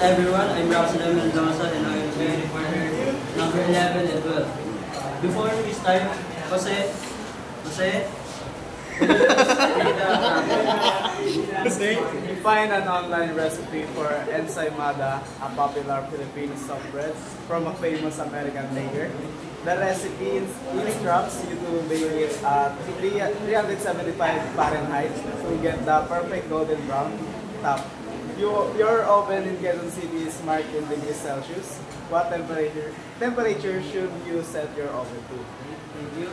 everyone, I'm Rosalyn Mendoza and I'm the reporter number 11 and 12. Before we start, Jose, Find an online recipe for ensaymada, a popular Filipino soft bread from a famous American maker. The recipe instructs you to bake it at 375 Fahrenheit to get the perfect golden brown top. Your oven in Quezon City is marked in degrees Celsius. What temperature should you set your oven to? Thank you.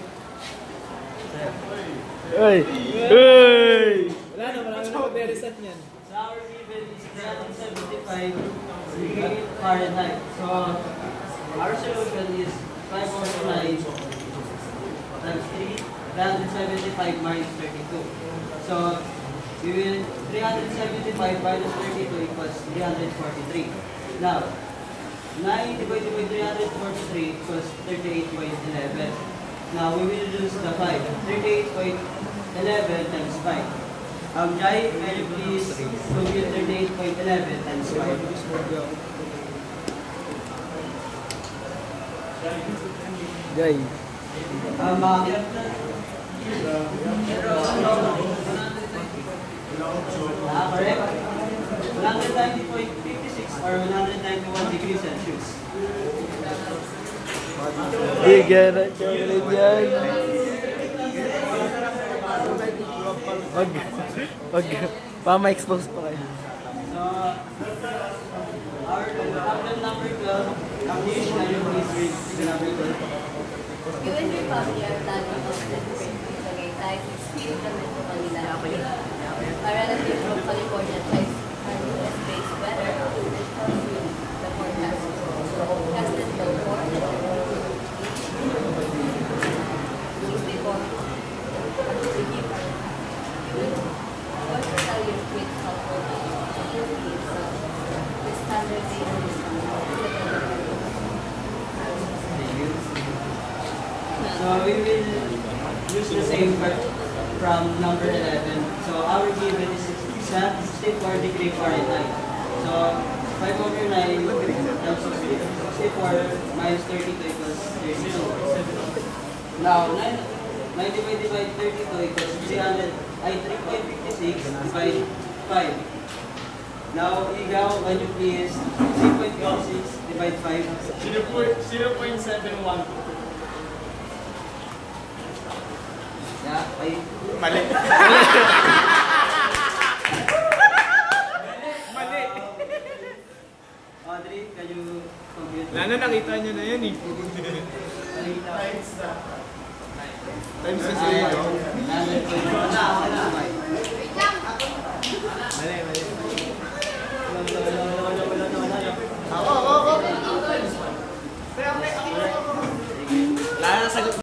Hey! Hey! Wala na mag-reset niyan. So our given is 375 degrees Fahrenheit. So our solution is 549 times 3, 375 minus 32. So we will 375 minus 32 equals 343. Now 9 divided by 343 equals 38.11. Now we will use the 5. 38.11 times 5. Jai, can you please compute 38.11 times 5? Jai. Correct? 190.56 or 191 degrees Celsius. Bigyan na chocolate yan. Pa-ma-expose pa kayo. So, our problem number 12, Agnish, can you please read the number 12? US Republic are planning of the Tagaytay to speed the Metro Manila trip. A relative from California tries US-based weather to respond to the forecast. Forecasted low for the 64 to keep what to tell you with helpful the standard data So we will use the same part from number 11. So our given is 64 degrees Fahrenheit. So 5 over 9 times 64 minus 32 equals 32. Now 9 divided by 32 equals 3.56 divided 5. Now Igaw, when you please 3.56 divide 5. 0.71. Yeah, ay. Mali. Mali. Audrey, can you compute? Lalo nakita niyo na yan eh. Times na 0.